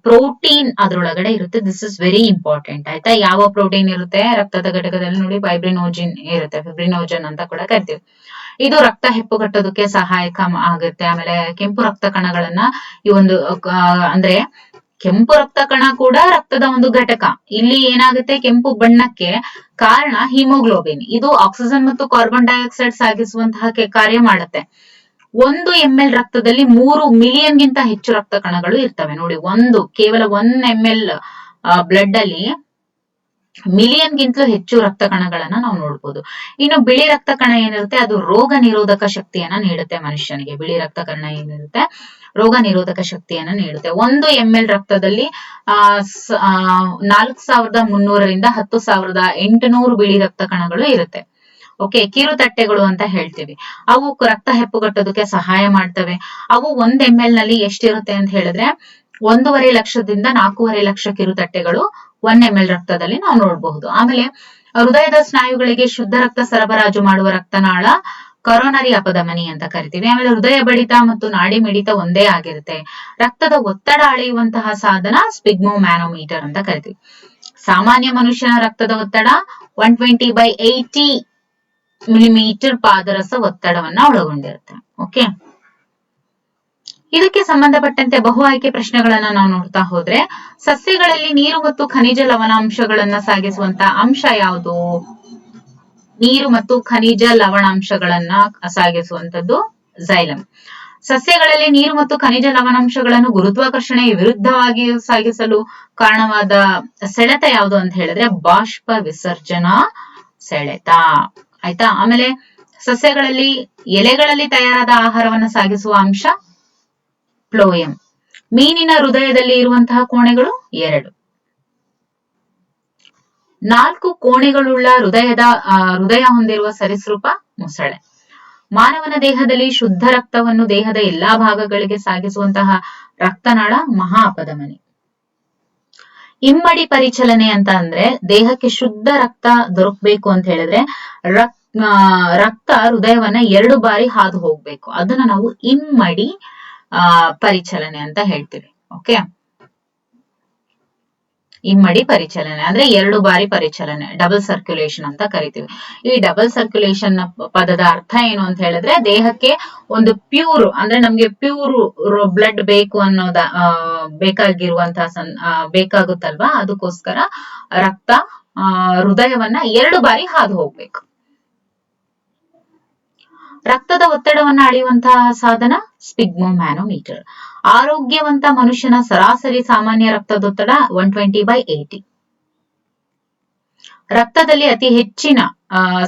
ಪ್ರೋಟೀನ್ ಅದ್ರೊಳಗಡೆ ಇರುತ್ತೆ. ದಿಸ್ ಇಸ್ ವೆರಿ ಇಂಪಾರ್ಟೆಂಟ್, ಆಯ್ತಾ. ಯಾವ ಪ್ರೋಟೀನ್ ಇರುತ್ತೆ ರಕ್ತದ ಘಟಕದಲ್ಲಿ ನೋಡಿ, ಫೈಬ್ರಿನೋಜಿನ್ ಇರುತ್ತೆ, ಫೈಬ್ರಿನೋಜನ್ ಅಂತ ಕೂಡ ಕರಿತೀವಿ. ಇದು ರಕ್ತ ಹೆಪ್ಪುಗಟ್ಟೋದಕ್ಕೆ ಸಹಾಯಕ ಆಗುತ್ತೆ. ಆಮೇಲೆ ಕೆಂಪು ರಕ್ತ ಕಣಗಳನ್ನ ಈ ಒಂದು ಅಂದ್ರೆ ಕೆಂಪು ರಕ್ತ ಕಣ ಕೂಡ ರಕ್ತದ ಒಂದು ಘಟಕ. ಇಲ್ಲಿ ಏನಾಗುತ್ತೆ, ಕೆಂಪು ಬಣ್ಣಕ್ಕೆ ಕಾರಣ ಹಿಮೋಗ್ಲೋಬಿನ್. ಇದು ಆಕ್ಸಿಜನ್ ಮತ್ತು ಕಾರ್ಬನ್ ಡೈಆಕ್ಸೈಡ್ ಸಾಗಿಸುವಂತಹ ಕಾರ್ಯ ಮಾಡುತ್ತೆ. 1 ml ರಕ್ತದಲ್ಲಿ 3 ಮಿಲಿಯನ್ ಗಿಂತ ಹೆಚ್ಚು ರಕ್ತ ಕಣಗಳು ಇರ್ತವೆ ನೋಡಿ. ಕೇವಲ 1 ml ಬ್ಲಡ್ ಅಲ್ಲಿ ಮಿಲಿಯನ್ ಗಿಂತಲೂ ಹೆಚ್ಚು ರಕ್ತ ಕಣಗಳನ್ನ ನಾವು ನೋಡ್ಬೋದು. ಇನ್ನು ಬಿಳಿ ರಕ್ತ ಕಣ ಏನಿರುತ್ತೆ ಅದು ರೋಗ ನಿರೋಧಕ ಶಕ್ತಿಯನ್ನ ನೀಡುತ್ತೆ ಮನುಷ್ಯನಿಗೆ. ಬಿಳಿ ರಕ್ತ ಕಣ ಏನಿರುತ್ತೆ ರೋಗ ನಿರೋಧಕ ಶಕ್ತಿಯನ್ನ ನೀಡುತ್ತೆ. 1 ml ರಕ್ತದಲ್ಲಿ 4300 ರಿಂದ 10,800 ಬಿಳಿ ರಕ್ತ ಕಣಗಳು ಇರುತ್ತೆ. ಓಕೆ, ಕಿರುತಟ್ಟೆಗಳು ಅಂತ ಹೇಳ್ತೀವಿ. ಅವು ರಕ್ತ ಹೆಪ್ಪುಗಟ್ಟೋದಕ್ಕೆ ಸಹಾಯ ಮಾಡ್ತವೆ. ಅವು 1 ml ನಲ್ಲಿ ಎಷ್ಟಿರುತ್ತೆ ಅಂತ ಹೇಳಿದ್ರೆ 1.5 ಲಕ್ಷದಿಂದ 4.5 ಲಕ್ಷ ಕಿರುತಟ್ಟೆಗಳು 1 ml ರಕ್ತದಲ್ಲಿ ನಾವು ನೋಡಬಹುದು. ಆಮೇಲೆ ಹೃದಯದ ಸ್ನಾಯುಗಳಿಗೆ ಶುದ್ಧ ರಕ್ತ ಸರಬರಾಜು ಮಾಡುವ ರಕ್ತನಾಳ ಕರೋನರಿ ಅಪಧಮನಿ ಅಂತ ಕರಿತೀವಿ. ಆಮೇಲೆ ಹೃದಯ ಬಡಿತ ಮತ್ತು ನಾಡಿ ಮಿಡಿತ ಒಂದೇ ಆಗಿರುತ್ತೆ. ರಕ್ತದ ಒತ್ತಡ ಅಳೆಯುವಂತಹ ಸಾಧನ ಸ್ಪಿಗ್ಮೋಮ್ಯಾನೋಮೀಟರ್ ಅಂತ ಕರಿತೀವಿ. ಸಾಮಾನ್ಯ ಮನುಷ್ಯನ ರಕ್ತದ ಒತ್ತಡ 120/80 ಮಿಲಿಮೀಟರ್ ಪಾದರಸ ಒತ್ತಡವನ್ನ ಒಳಗೊಂಡಿರುತ್ತೆ. ಓಕೆ, ಇದಕ್ಕೆ ಸಂಬಂಧಪಟ್ಟಂತೆ ಬಹು ಆಯ್ಕೆ ಪ್ರಶ್ನೆಗಳನ್ನ ನಾವು ನೋಡ್ತಾ ಹೋದ್ರೆ, ಸಸ್ಯಗಳಲ್ಲಿ ನೀರು ಮತ್ತು ಖನಿಜ ಲವಣಾಂಶಗಳನ್ನ ಸಾಗಿಸುವಂತ ಅಂಶ ಯಾವುದು? ನೀರು ಮತ್ತು ಖನಿಜ ಲವಣಾಂಶಗಳನ್ನ ಸಾಗಿಸುವಂತದ್ದು ಝೈಲಮ್. ಸಸ್ಯಗಳಲ್ಲಿ ನೀರು ಮತ್ತು ಖನಿಜ ಲವಣಾಂಶಗಳನ್ನು ಗುರುತ್ವಾಕರ್ಷಣೆಯ ವಿರುದ್ಧವಾಗಿ ಸಾಗಿಸಲು ಕಾರಣವಾದ ಸೆಳೆತ ಯಾವುದು ಅಂತ ಹೇಳಿದ್ರೆ ಬಾಷ್ಪ ವಿಸರ್ಜನಾ ಸೆಳೆತ, ಆಯ್ತಾ. ಆಮೇಲೆ ಸಸ್ಯಗಳಲ್ಲಿ ಎಲೆಗಳಲ್ಲಿ ತಯಾರಾದ ಆಹಾರವನ್ನು ಸಾಗಿಸುವ ಅಂಶ ಫ್ಲೋಯಂ. ಮೀನಿನ ಹೃದಯದಲ್ಲಿ ಇರುವಂತಹ ಕೋಣೆಗಳು 2. 4 ಕೋಣೆಗಳುಳ್ಳ ಹೃದಯ ಹೊಂದಿರುವ ಸರೀಸೃಪ ಮೊಸಳೆ. ಮಾನವನ ದೇಹದಲ್ಲಿ ಶುದ್ಧ ರಕ್ತವನ್ನು ದೇಹದ ಎಲ್ಲಾ ಭಾಗಗಳಿಗೆ ಸಾಗಿಸುವಂತಹ ರಕ್ತನಾಳ ಮಹಾ ಅಪಧಮನಿ. ಇಮ್ಮಡಿ ಪರಿಚಲನೆ ಅಂತ ಅಂದ್ರೆ ದೇಹಕ್ಕೆ ಶುದ್ಧ ರಕ್ತ ದೊರಕಬೇಕು ಅಂತ ಹೇಳಿದ್ರೆ ರಕ್ತ ಹೃದಯವನ್ನ 2 ಬಾರಿ ಹಾದು ಹೋಗ್ಬೇಕು. ಅದನ್ನ ನಾವು ಇಮ್ಮಡಿ ಪರಿಚಲನೆ ಅಂತ ಹೇಳ್ತೀವಿ. ಓಕೆ, ಇಮ್ಮಡಿ ಪರಿಚಲನೆ ಅಂದ್ರೆ 2 ಬಾರಿ ಪರಿಚಲನೆ, ಡಬಲ್ ಸರ್ಕ್ಯುಲೇಷನ್ ಅಂತ ಕರಿತೀವಿ. ಈ ಡಬಲ್ ಸರ್ಕ್ಯುಲೇಷನ್ ಪದದ ಅರ್ಥ ಏನು ಅಂತ ಹೇಳಿದ್ರೆ ದೇಹಕ್ಕೆ ಒಂದು ಪ್ಯೂರ್ ಅಂದ್ರೆ ನಮ್ಗೆ ಪ್ಯೂರ್ ಬ್ಲಡ್ ಬೇಕು ಅನ್ನೋದ ಬೇಕಾಗುತ್ತಲ್ವಾ, ಅದಕ್ಕೋಸ್ಕರ ರಕ್ತ ಹೃದಯವನ್ನ 2 ಬಾರಿ ಹಾದು ಹೋಗ್ಬೇಕು. ರಕ್ತದ ಒತ್ತಡವನ್ನು ಅಳೆಯುವಂತಹ ಸಾಧನ ಸ್ಪಿಗ್ಮೋಮ್ಯಾನೋಮೀಟರ್. ಆರೋಗ್ಯವಂತ ಮನುಷ್ಯನ ಸರಾಸರಿ ಸಾಮಾನ್ಯ ರಕ್ತದೊತ್ತಡ 120/80. ರಕ್ತದಲ್ಲಿ ಅತಿ ಹೆಚ್ಚಿನ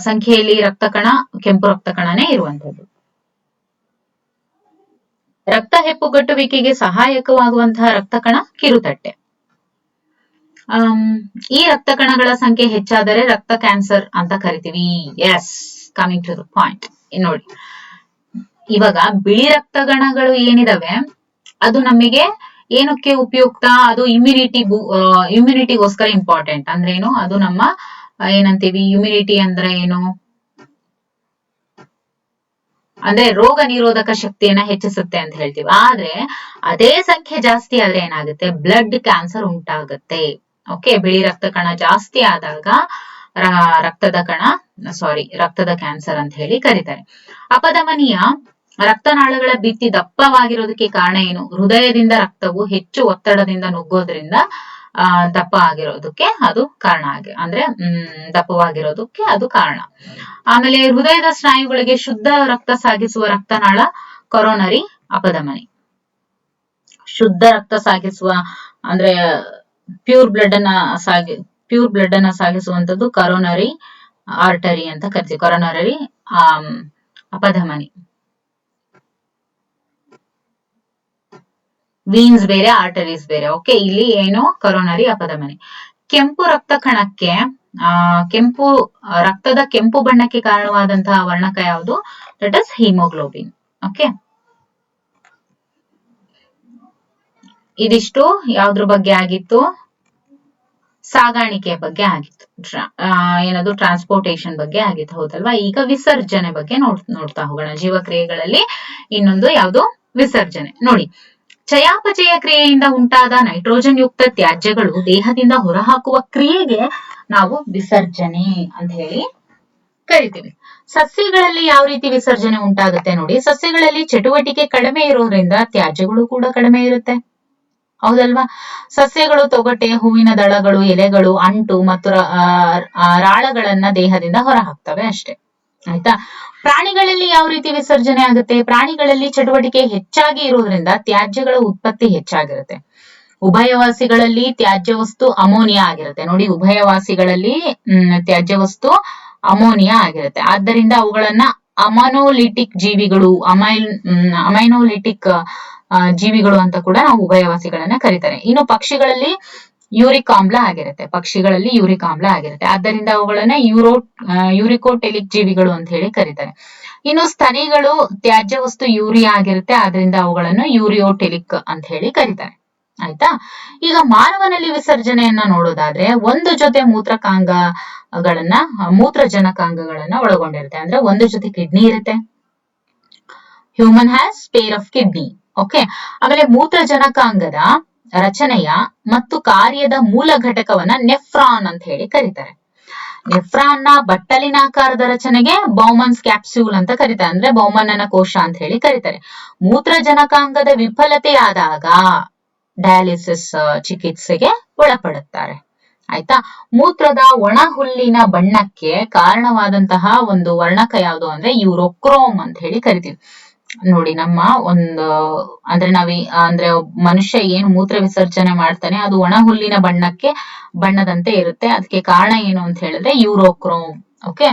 ಸಂಖ್ಯೆಯಲ್ಲಿ ರಕ್ತಕಣ ಕೆಂಪು ರಕ್ತ ಕಣನೇ ಇರುವಂತದ್ದು. ರಕ್ತ ಹೆಪ್ಪುಗಟ್ಟುವಿಕೆಗೆ ಸಹಾಯಕವಾಗುವಂತಹ ರಕ್ತಕಣ ಕಿರುತಟ್ಟೆ. ಈ ರಕ್ತ ಕಣಗಳ ಸಂಖ್ಯೆ ಹೆಚ್ಚಾದರೆ ರಕ್ತ ಕ್ಯಾನ್ಸರ್ ಅಂತ ಕರಿತೀವಿ. Yes, coming to the point. ನೋಡಿ, ಇವಾಗ ಬಿಳಿ ರಕ್ತ ಕಣಗಳು ಏನಿದಾವೆ ಅದು ನಮಗೆ ಏನಕ್ಕೆ ಉಪಯುಕ್ತ? ಅದು ಇಮ್ಯುನಿಟಿಗೋಸ್ಕರ ಇಂಪಾರ್ಟೆಂಟ್. ಅಂದ್ರೆ ಏನು? ಅದು ನಮ್ಮ ಏನಂತೀವಿ ಇಮ್ಯುನಿಟಿ ಅಂದ್ರೆ ಏನು ಅಂದ್ರೆ ರೋಗ ನಿರೋಧಕ ಶಕ್ತಿಯನ್ನ ಹೆಚ್ಚಿಸುತ್ತೆ ಅಂತ ಹೇಳ್ತೀವಿ. ಆದ್ರೆ ಅದೇ ಸಂಖ್ಯೆ ಜಾಸ್ತಿ ಆದ್ರೆ ಏನಾಗುತ್ತೆ? ಬ್ಲಡ್ ಕ್ಯಾನ್ಸರ್ ಉಂಟಾಗುತ್ತೆ. ಓಕೆ, ಬಿಳಿ ರಕ್ತ ಕಣ ಜಾಸ್ತಿ ಆದಾಗ ರಕ್ತದ ಕಣ ರಕ್ತದ ಕ್ಯಾನ್ಸರ್ ಅಂತ ಹೇಳಿ ಕರೀತಾರೆ. ಅಪಧಮನಿಯ ರಕ್ತನಾಳಗಳ ಭಿತ್ತಿ ದಪ್ಪವಾಗಿರೋದಕ್ಕೆ ಕಾರಣ ಏನು? ಹೃದಯದಿಂದ ರಕ್ತವು ಹೆಚ್ಚು ಒತ್ತಡದಿಂದ ನುಗ್ಗೋದ್ರಿಂದ ದಪ್ಪ ಆಗಿರೋದಕ್ಕೆ ಅದು ಕಾರಣ ಅಂದ್ರೆ ದಪ್ಪವಾಗಿರೋದಕ್ಕೆ ಅದು ಕಾರಣ. ಆಮೇಲೆ ಹೃದಯದ ಸ್ನಾಯುಗಳಿಗೆ ಶುದ್ಧ ರಕ್ತ ಸಾಗಿಸುವ ರಕ್ತನಾಳ ಕೊರೋನರಿ ಅಪಧಮನಿ. ಶುದ್ಧ ರಕ್ತ ಸಾಗಿಸುವ ಅಂದ್ರೆ ಪ್ಯೂರ್ ಬ್ಲಡ್ ಅನ್ನ ಸಾಗಿಸುವಂತದ್ದು ಕೊರೋನರಿ ಆರ್ಟರಿ ಅಂತ ಕರಿತೀವಿ. ಕೊರೋನರಿ ಅಪಧಮನಿ. ವೀನ್ಸ್ ಬೇರೆ, ಆರ್ಟರೀಸ್ ಬೇರೆ. ಓಕೆ, ಇಲ್ಲಿ ಏನು ಕೊರೋನರಿ ಅಪಧಮನಿ. ಕೆಂಪು ರಕ್ತ ಕಣಕ್ಕೆ ರಕ್ತದ ಕೆಂಪು ಬಣ್ಣಕ್ಕೆ ಕಾರಣವಾದಂತಹ ವರ್ಣಕ ಯಾವುದು? That is haemoglobin. ಓಕೆ, ಇದಿಷ್ಟು ಯಾವ್ದ್ರ ಬಗ್ಗೆ ಆಗಿತ್ತು? ಸಾಗಾಣಿಕೆ ಬಗ್ಗೆ ಆಗಿತ್ತು. ಏನದು ಟ್ರಾನ್ಸ್ಪೋರ್ಟೇಶನ್ ಬಗ್ಗೆ ಆಗಿತ್ತು, ಹೌದಲ್ವಾ? ಈಗ ವಿಸರ್ಜನೆ ಬಗ್ಗೆ ನೋಡ್ತಾ ಹೋಗೋಣ. ಜೀವಕ್ರಿಯೆಗಳಲ್ಲಿ ಇನ್ನೊಂದು ಯಾವುದು? ವಿಸರ್ಜನೆ. ನೋಡಿ, ಚಯಾಪಚಯ ಕ್ರಿಯೆಯಿಂದ ಉಂಟಾದ ನೈಟ್ರೋಜನ್ ಯುಕ್ತ ತ್ಯಾಜ್ಯಗಳು ದೇಹದಿಂದ ಹೊರಹಾಕುವ ಕ್ರಿಯೆಗೆ ನಾವು ವಿಸರ್ಜನೆ ಅಂತ ಹೇಳಿ ಕರಿತೀವಿ. ಸಸ್ಯಗಳಲ್ಲಿ ಯಾವ ರೀತಿ ವಿಸರ್ಜನೆ ಉಂಟಾಗುತ್ತೆ ನೋಡಿ. ಸಸ್ಯಗಳಲ್ಲಿ ಚಟುವಟಿಕೆ ಕಡಿಮೆ ಇರೋದ್ರಿಂದ ತ್ಯಾಜ್ಯಗಳು ಕೂಡ ಕಡಿಮೆ ಇರುತ್ತೆ, ಹೌದಲ್ವಾ? ಸಸ್ಯಗಳು ತೊಗಟೆ, ಹೂವಿನ ದಳಗಳು, ಎಲೆಗಳು, ಅಂಟು ಮತ್ತು ರಾಳಗಳನ್ನ ದೇಹದಿಂದ ಹೊರಹಾಕ್ತವೆ ಅಷ್ಟೇ, ಆಯ್ತಾ? ಪ್ರಾಣಿಗಳಲ್ಲಿ ಯಾವ ರೀತಿ ವಿಸರ್ಜನೆ ಆಗುತ್ತೆ? ಪ್ರಾಣಿಗಳಲ್ಲಿ ಚಟುವಟಿಕೆ ಹೆಚ್ಚಾಗಿ ಇರೋದ್ರಿಂದ ತ್ಯಾಜ್ಯಗಳ ಉತ್ಪತ್ತಿ ಹೆಚ್ಚಾಗಿರುತ್ತೆ. ಉಭಯವಾಸಿಗಳಲ್ಲಿ ತ್ಯಾಜ್ಯ ವಸ್ತು ಅಮೋನಿಯಾ ಆಗಿರುತ್ತೆ. ನೋಡಿ, ಉಭಯವಾಸಿಗಳಲ್ಲಿ ತ್ಯಾಜ್ಯ ವಸ್ತು ಅಮೋನಿಯಾ ಆಗಿರುತ್ತೆ. ಆದ್ದರಿಂದ ಅವುಗಳನ್ನ ಅಮೈನೋಲಿಟಿಕ್ ಜೀವಿಗಳು, ಅಮೈನೋಲಿಟಿಕ್ ಜೀವಿಗಳು ಅಂತ ಕೂಡ ನಾವು ಉಭಯವಾಸಿಗಳನ್ನ ಕರೀತಾರೆ. ಇನ್ನು ಪಕ್ಷಿಗಳಲ್ಲಿ ಯೂರಿಕ್ ಆಮ್ಲ ಆಗಿರುತ್ತೆ. ಆದ್ದರಿಂದ ಅವುಗಳನ್ನ ಯೂರಿಕೋಟೆಲಿಕ್ ಜೀವಿಗಳು ಅಂತ ಹೇಳಿ ಕರೀತಾರೆ. ಇನ್ನು ಸ್ತನಿಗಳು ತ್ಯಾಜ್ಯ ವಸ್ತು ಯೂರಿಯಾ ಆಗಿರುತ್ತೆ, ಆದ್ರಿಂದ ಅವುಗಳನ್ನು ಯೂರಿಯೋಟೆಲಿಕ್ ಅಂತ ಹೇಳಿ ಕರೀತಾರೆ, ಆಯ್ತಾ? ಈಗ ಮಾನವನಲ್ಲಿ ವಿಸರ್ಜನೆಯನ್ನ ನೋಡೋದಾದ್ರೆ ಒಂದು ಜೊತೆ ಮೂತ್ರಜನಕಾಂಗಗಳನ್ನ ಒಳಗೊಂಡಿರುತ್ತೆ. ಅಂದ್ರೆ ಒಂದು ಜೊತೆ ಕಿಡ್ನಿ ಇರುತ್ತೆ. Human has pair of kidney. Okay, ಆಮೇಲೆ ಮೂತ್ರಜನಕಾಂಗದ ರಚನೆಯ ಮತ್ತು ಕಾರ್ಯದ ಮೂಲ ಘಟಕವನ್ನ ನೆಫ್ರಾನ್ ಅಂತ ಹೇಳಿ ಕರೀತಾರೆ. ನೆಫ್ರಾನ್ ನ ಬಟ್ಟಲಿನಾಕಾರದ ರಚನೆಗೆ ಬೌಮನ್ಸ್ ಕ್ಯಾಪ್ಸ್ಯೂಲ್ ಅಂತ ಕರೀತಾರೆ. ಅಂದ್ರೆ ಬೌಮನ್ನನ ಕೋಶ ಅಂತ ಹೇಳಿ ಕರೀತಾರೆ. ಮೂತ್ರಜನಕಾಂಗದ ವಿಫಲತೆಯಾದಾಗ ಡಯಾಲಿಸಿಸ್ ಚಿಕಿತ್ಸೆಗೆ ಒಳಪಡುತ್ತಾರೆ, ಆಯ್ತಾ? ಮೂತ್ರದ ಒಣ ಹುಲ್ಲಿನ ಬಣ್ಣಕ್ಕೆ ಕಾರಣವಾದಂತಹ ಒಂದು ವರ್ಣಕ ಯಾವುದು ಅಂದ್ರೆ ಯೂರೋಕ್ರೋಮ್ ಅಂತ ಹೇಳಿ ಕರಿತೀವಿ. ನೋಡಿ, ನಮ್ಮ ಅಂದ್ರೆ ಮನುಷ್ಯ ಏನು ಮೂತ್ರ ವಿಸರ್ಜನೆ ಮಾಡ್ತಾನೆ ಅದು ಒಣ ಹುಲ್ಲಿನ ಬಣ್ಣದಂತೆ ಇರುತ್ತೆ. ಅದಕ್ಕೆ ಕಾರಣ ಏನು ಅಂತ ಹೇಳಿದ್ರೆ ಯೂರೋಕ್ರೋಮ್, ಓಕೆ,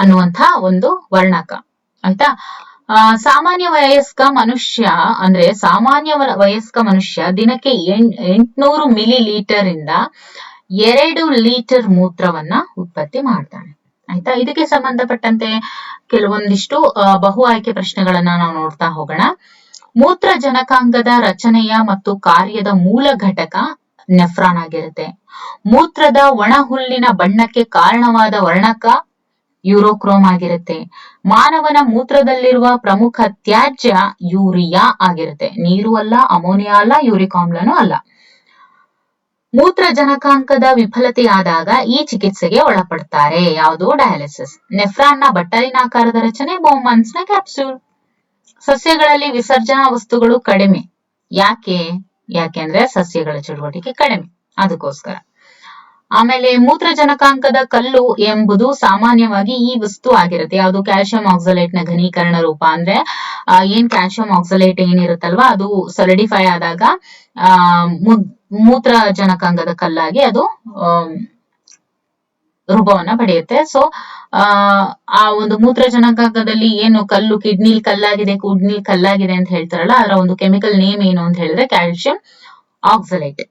ಅನ್ನುವಂತ ಒಂದು ವರ್ಣಕ, ಆಯ್ತಾ? ಸಾಮಾನ್ಯ ವಯಸ್ಕ ಮನುಷ್ಯ ದಿನಕ್ಕೆ 800 ಮಿಲಿ ಲೀಟರ್ ಇಂದ 2 ಲೀಟರ್ ಮೂತ್ರವನ್ನ ಉತ್ಪತ್ತಿ ಮಾಡ್ತಾನೆ, ಆಯ್ತಾ? ಇದಕ್ಕೆ ಸಂಬಂಧಪಟ್ಟಂತೆ ಕೆಲವೊಂದಿಷ್ಟು ಬಹು ಆಯ್ಕೆ ಪ್ರಶ್ನೆಗಳನ್ನ ನಾವು ನೋಡ್ತಾ ಹೋಗೋಣ. ಮೂತ್ರಜನಕಾಂಗದ ರಚನೆಯ ಮತ್ತು ಕಾರ್ಯದ ಮೂಲ ಘಟಕ ನೆಫ್ರಾನ್ ಆಗಿರುತ್ತೆ. ಮೂತ್ರದ ಒಣ ಹುಲ್ಲಿನ ಬಣ್ಣಕ್ಕೆ ಕಾರಣವಾದ ವರ್ಣಕ ಯೂರೋಕ್ರೋಮ್ ಆಗಿರುತ್ತೆ. ಮಾನವನ ಮೂತ್ರದಲ್ಲಿರುವ ಪ್ರಮುಖ ತ್ಯಾಜ್ಯ ಯೂರಿಯಾ ಆಗಿರುತ್ತೆ. ನೀರು ಅಲ್ಲ, ಅಮೋನಿಯಾ ಅಲ್ಲ, ಯೂರಿಕ್ ಆಮ್ಲನೂ ಅಲ್ಲ. ಮೂತ್ರಜನಕಾಂಗದ ವಿಫಲತೆಯಾದಾಗ ಈ ಚಿಕಿತ್ಸೆಗೆ ಒಳಪಡ್ತಾರೆ. ಯಾವುದು? ಡಯಾಲಿಸಿಸ್. ನೆಫ್ರಾನ್ ನ ಬಟ್ಟಲಿನಾಕಾರದ ರಚನೆ ಬೌಮನ್ಸ್ ನ ಕ್ಯಾಪ್ಸ್ಯೂಲ್. ಸಸ್ಯಗಳಲ್ಲಿ ವಿಸರ್ಜನಾ ವಸ್ತುಗಳು ಕಡಿಮೆ. ಯಾಕೆಂದ್ರೆ ಸಸ್ಯಗಳ ಚಟುವಟಿಕೆ ಕಡಿಮೆ, ಅದಕ್ಕೋಸ್ಕರ. ಆಮೇಲೆ ಮೂತ್ರಜನಕಾಂಗದ ಕಲ್ಲು ಎಂಬುದು ಸಾಮಾನ್ಯವಾಗಿ ಈ ವಸ್ತು ಆಗಿರುತ್ತೆ. ಯಾವುದು? ಕ್ಯಾಲ್ಸಿಯಂ ಆಕ್ಸಲೇಟ್ ನ ಘನೀಕರಣ ರೂಪ. ಅಂದ್ರೆ ಏನ್ ಕ್ಯಾಲ್ಸಿಯಂ ಆಕ್ಸಲೇಟ್ ಏನಿರುತ್ತಲ್ವಾ ಅದು ಸೊಲಿಡಿಫೈ ಆದಾಗ ಮೂತ್ರಜನಕಾಂಗದ ಕಲ್ಲಾಗಿ ಅದು ರೂಪವನ್ನ ಪಡೆಯುತ್ತೆ. ಸೊ ಆ ಒಂದು ಮೂತ್ರಜನಕಾಂಗದಲ್ಲಿ ಏನು ಕಲ್ಲು ಕಿಡ್ನಿ ಕಲ್ಲಾಗಿದೆ ಅಂತ ಹೇಳ್ತಾರಲ್ಲ, ಅದರ ಒಂದು ಕೆಮಿಕಲ್ ನೇಮ್ ಏನು ಅಂತ ಹೇಳಿದ್ರೆ ಕ್ಯಾಲ್ಸಿಯಂ ಆಕ್ಸಲೇಟ್.